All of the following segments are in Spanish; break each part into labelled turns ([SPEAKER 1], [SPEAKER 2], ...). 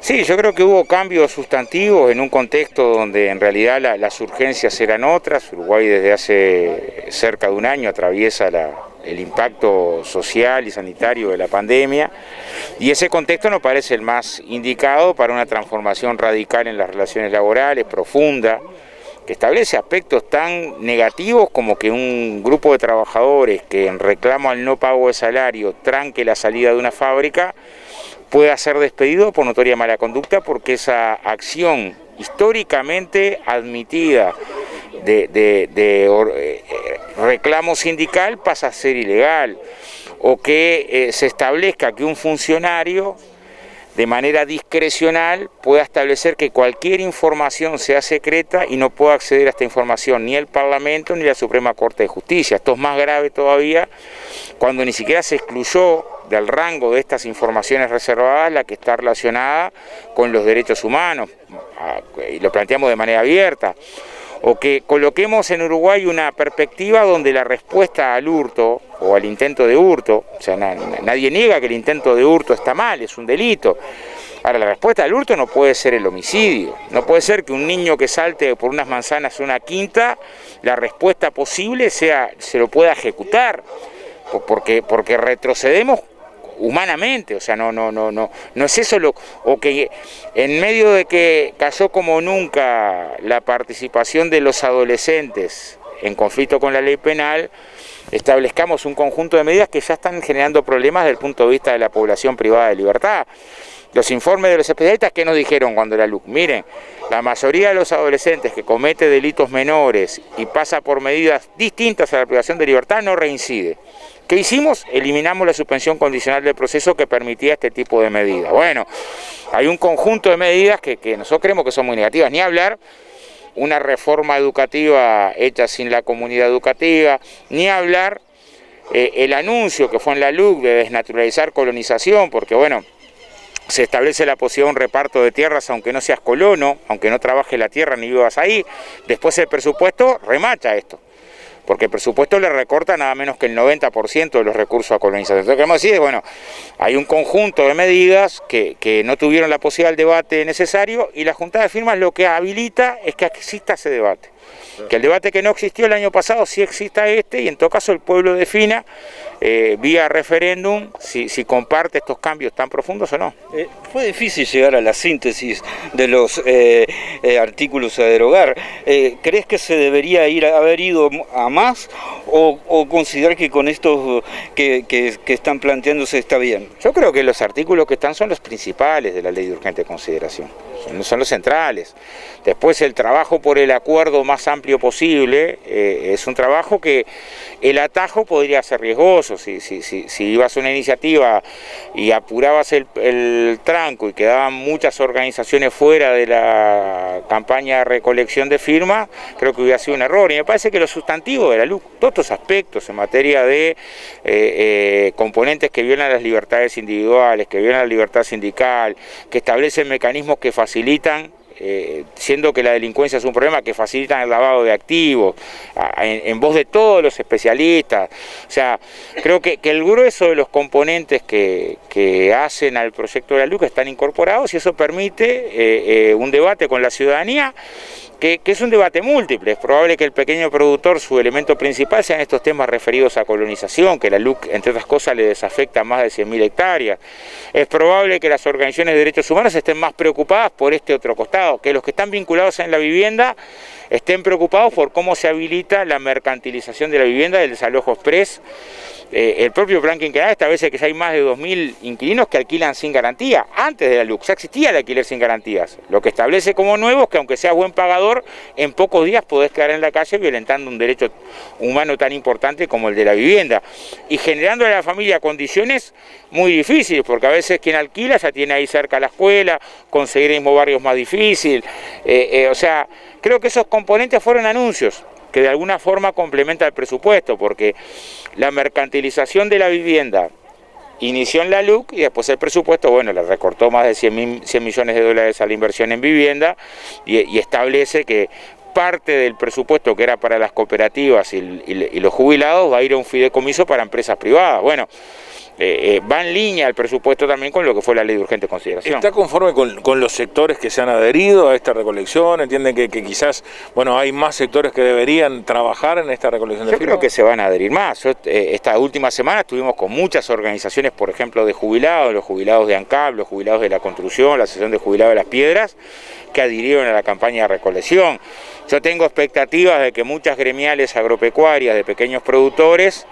[SPEAKER 1] Sí, yo creo que hubo cambios sustantivos en un contexto donde en realidad las urgencias eran otras. Uruguay desde hace cerca de un año atraviesa el impacto social y sanitario de la pandemia, y ese contexto nos parece el más indicado para una transformación radical en las relaciones laborales, profunda, que establece aspectos tan negativos como que un grupo de trabajadores que en reclamo al no pago de salario tranque la salida de una fábrica pueda ser despedido por notoria mala conducta, porque esa acción históricamente admitida de reclamo sindical pasa a ser ilegal, o que se establezca que un funcionario de manera discrecional pueda establecer que cualquier información sea secreta y no pueda acceder a esta información ni el Parlamento ni la Suprema Corte de Justicia. Esto es más grave todavía cuando ni siquiera se excluyó del rango de estas informaciones reservadas la que está relacionada con los derechos humanos, y lo planteamos de manera abierta, o que coloquemos en Uruguay una perspectiva donde la respuesta al hurto o al intento de hurto, o sea, nadie niega que el intento de hurto está mal, es un delito. Ahora, la respuesta al hurto no puede ser el homicidio, no puede ser que un niño que salte por unas manzanas en una quinta, la respuesta posible sea se lo pueda ejecutar, porque retrocedemos humanamente, o sea, no es eso o que en medio de que cayó como nunca la participación de los adolescentes en conflicto con la ley penal, establezcamos un conjunto de medidas que ya están generando problemas desde el punto de vista de la población privada de libertad. Los informes de los especialistas, ¿qué nos dijeron cuando la LUC? Miren, la mayoría de los adolescentes que comete delitos menores y pasa por medidas distintas a la privación de libertad no reincide. ¿Qué hicimos? Eliminamos la suspensión condicional del proceso que permitía este tipo de medidas. Bueno, hay un conjunto de medidas que nosotros creemos que son muy negativas. Ni hablar una reforma educativa hecha sin la comunidad educativa, ni hablar el anuncio que fue en la LUC de desnaturalizar colonización, porque bueno, se establece la posibilidad de un reparto de tierras aunque no seas colono, aunque no trabajes la tierra ni vivas ahí. Después el presupuesto remacha esto, porque el presupuesto le recorta nada menos que el 90% de los recursos a colonización. Entonces, queremos decir, bueno, hay un conjunto de medidas que no tuvieron la posibilidad del debate necesario, y la Junta de Firmas lo que habilita es que exista ese debate. Que el debate que no existió el año pasado sí exista este, y en todo caso el pueblo defina vía referéndum si comparte estos cambios tan profundos o no.
[SPEAKER 2] Fue difícil llegar a la síntesis de los artículos a derogar. ¿Crees que se debería haber ido a más o considerar que con estos que están planteándose está bien?
[SPEAKER 1] Yo creo que los artículos que están son los principales de la ley de urgente consideración, son los centrales. Después el trabajo por el acuerdo más amplio posible es un trabajo que el atajo podría ser riesgoso. Si ibas a una iniciativa y apurabas el tranco y quedaban muchas organizaciones fuera de la campaña de recolección de firmas, creo que hubiera sido un error. Y me parece que los sustantivos de la LUC, todos estos aspectos en materia de componentes que violan las libertades individuales, que violan la libertad sindical, que establecen mecanismos que facilitan, siendo que la delincuencia es un problema, que facilitan el lavado de activos, en voz de todos los especialistas. O sea, creo que el grueso de los componentes que hacen al proyecto de la LUC están incorporados, y eso permite un debate con la ciudadanía, que es un debate múltiple. Es probable que el pequeño productor, su elemento principal, sean estos temas referidos a colonización, que la LUC, entre otras cosas, le desafecta a más de 100.000 hectáreas. Es probable que las organizaciones de derechos humanos estén más preocupadas por este otro costado, que los que están vinculados en la vivienda estén preocupados por cómo se habilita la mercantilización de la vivienda, del desalojo express. El propio plan quinquenal establece que ya hay más de 2.000 inquilinos que alquilan sin garantía. Antes de la LUC ya existía el alquiler sin garantías. Lo que establece como nuevo es que aunque seas buen pagador, en pocos días podés quedar en la calle violentando un derecho humano tan importante como el de la vivienda, y generando a la familia condiciones muy difíciles, porque a veces quien alquila ya tiene ahí cerca la escuela, conseguir el mismo barrio es más difícil. O sea, creo que esos componentes fueron anuncios que de alguna forma complementa el presupuesto, porque la mercantilización de la vivienda inició en la LUC, y después el presupuesto, bueno, le recortó más de 100 millones de dólares a la inversión en vivienda, y establece que parte del presupuesto que era para las cooperativas y los jubilados va a ir a un fideicomiso para empresas privadas. Bueno, va en línea el presupuesto también con lo que fue la ley de urgente consideración.
[SPEAKER 3] ¿Está conforme con los sectores que se han adherido a esta recolección? ¿Entienden que quizás, bueno, hay más sectores que deberían trabajar en esta recolección de
[SPEAKER 1] Yo
[SPEAKER 3] firmas?
[SPEAKER 1] creo que se van a adherir más. Esta última semana estuvimos con muchas organizaciones, por ejemplo, de jubilados, los jubilados de ANCAP, los jubilados de la construcción, la Asociación de Jubilados de las Piedras, que adhirieron a la campaña de recolección. Yo tengo expectativas de que muchas gremiales agropecuarias de pequeños productores,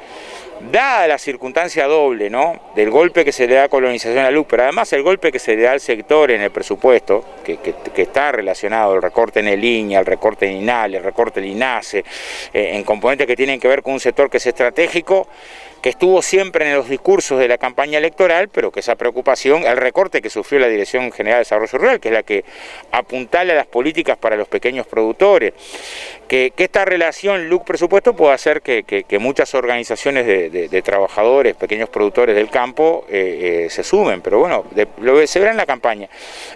[SPEAKER 1] dada la circunstancia doble, ¿no?, del golpe que se le da a colonización a la luz, pero además el golpe que se le da al sector en el presupuesto, que está relacionado, el recorte en el INEA, el recorte en INAL, el recorte en INASE, en componentes que tienen que ver con un sector que es estratégico, que estuvo siempre en los discursos de la campaña electoral, pero que esa preocupación, el recorte que sufrió la Dirección General de Desarrollo Rural, que es la que apuntala las políticas para los pequeños productores, que esta relación LUC-presupuesto puede hacer que muchas organizaciones de trabajadores, pequeños productores del campo, se sumen, pero bueno, se verá en la campaña.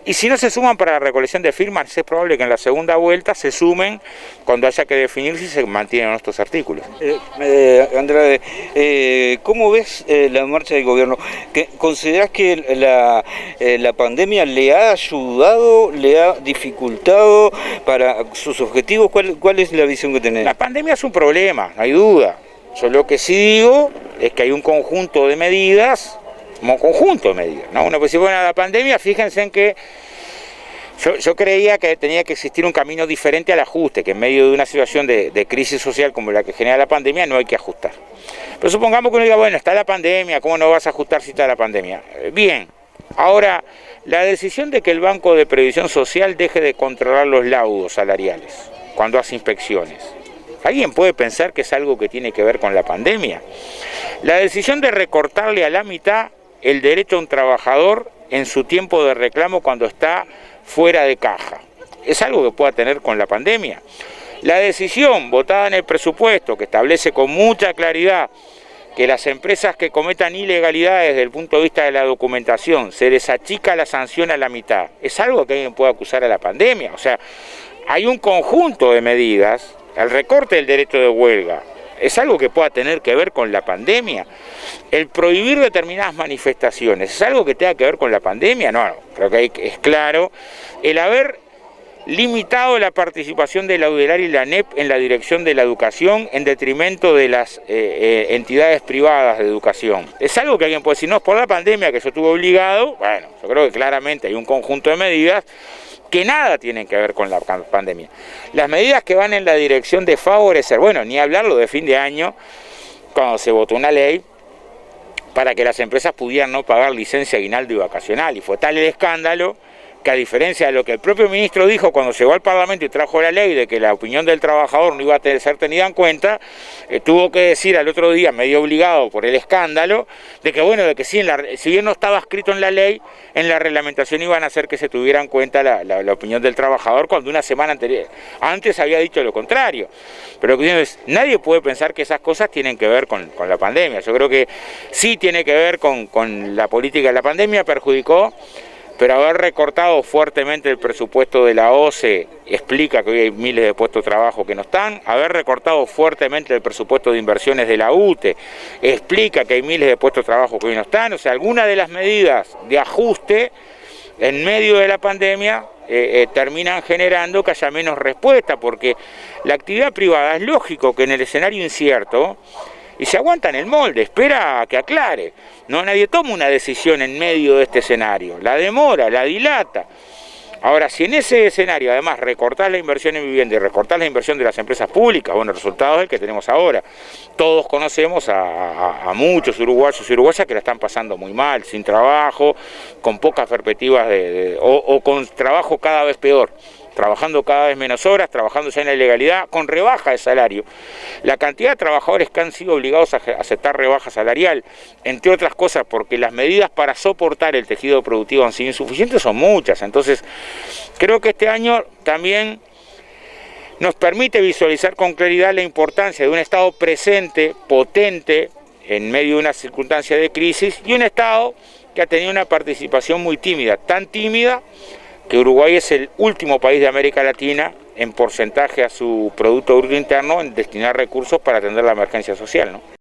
[SPEAKER 1] Y si no se suman para la recolección de firmas, es probable que en la segunda vuelta se sumen cuando haya que definir si se mantienen estos artículos.
[SPEAKER 2] Andrade, ¿cómo ves la marcha del gobierno? ¿Considerás que la pandemia le ha ayudado, le ha dificultado para sus objetivos? ¿Cuál es la visión que tenés?
[SPEAKER 1] La pandemia es un problema, no hay duda. Yo lo que sí digo es que hay un conjunto de medidas, ¿no? Uno pues si bueno, la pandemia, fíjense en que yo creía que tenía que existir un camino diferente al ajuste, que en medio de una situación de crisis social como la que genera la pandemia no hay que ajustar. Pero supongamos que uno diga, bueno, está la pandemia, ¿cómo no vas a ajustar si está la pandemia? Bien, ahora, la decisión de que el Banco de Previsión Social deje de controlar los laudos salariales cuando hace inspecciones, ¿alguien puede pensar que es algo que tiene que ver con la pandemia? La decisión de recortarle a la mitad el derecho a un trabajador en su tiempo de reclamo cuando está fuera de caja, ¿es algo que pueda tener con la pandemia? La decisión votada en el presupuesto que establece con mucha claridad que las empresas que cometan ilegalidades desde el punto de vista de la documentación se les achica la sanción a la mitad, ¿es algo que alguien pueda acusar a la pandemia? O sea, hay un conjunto de medidas, el recorte del derecho de huelga, ¿es algo que pueda tener que ver con la pandemia? El prohibir determinadas manifestaciones, ¿es algo que tenga que ver con la pandemia? No, creo que es claro. El haber limitado la participación de la UDELAR y la ANEP en la dirección de la educación en detrimento de las entidades privadas de educación. ¿Es algo que alguien puede decir, no, es por la pandemia que yo estuve obligado? Bueno, yo creo que claramente hay un conjunto de medidas que nada tienen que ver con la pandemia. Las medidas que van en la dirección de favorecer, bueno, ni hablarlo de fin de año, cuando se votó una ley para que las empresas pudieran no pagar licencia, aguinaldo y vacacional, y fue tal el escándalo que a diferencia de lo que el propio ministro dijo cuando llegó al Parlamento y trajo la ley de que la opinión del trabajador no iba a ser tenida en cuenta, tuvo que decir al otro día, medio obligado por el escándalo, de que bueno, de que sí, si bien no estaba escrito en la ley, en la reglamentación iban a hacer que se tuviera en cuenta la opinión del trabajador cuando una semana antes había dicho lo contrario. Pero lo que digo es, nadie puede pensar que esas cosas tienen que ver con la pandemia. Yo creo que sí tiene que ver con la política de la pandemia, perjudicó. Pero haber recortado fuertemente el presupuesto de la OCE explica que hoy hay miles de puestos de trabajo que no están. Haber recortado fuertemente el presupuesto de inversiones de la UTE explica que hay miles de puestos de trabajo que hoy no están. O sea, algunas de las medidas de ajuste en medio de la pandemia terminan generando que haya menos respuesta, porque la actividad privada es lógico que en el escenario incierto y se aguanta en el molde, espera a que aclare. No, nadie toma una decisión en medio de este escenario, la demora, la dilata. Ahora, si en ese escenario además recortás la inversión en vivienda y recortás la inversión de las empresas públicas, bueno, el resultado es el que tenemos ahora. Todos conocemos a muchos uruguayos y uruguayas que la están pasando muy mal, sin trabajo, con pocas perspectivas o con trabajo cada vez peor, trabajando cada vez menos horas, trabajando ya en la ilegalidad, con rebaja de salario. La cantidad de trabajadores que han sido obligados a aceptar rebaja salarial, entre otras cosas porque las medidas para soportar el tejido productivo han sido insuficientes, son muchas. Entonces, creo que este año también nos permite visualizar con claridad la importancia de un Estado presente, potente, en medio de una circunstancia de crisis, y un Estado que ha tenido una participación muy tímida, tan tímida que Uruguay es el último país de América Latina en porcentaje a su Producto Bruto Interno en destinar recursos para atender la emergencia social, ¿no?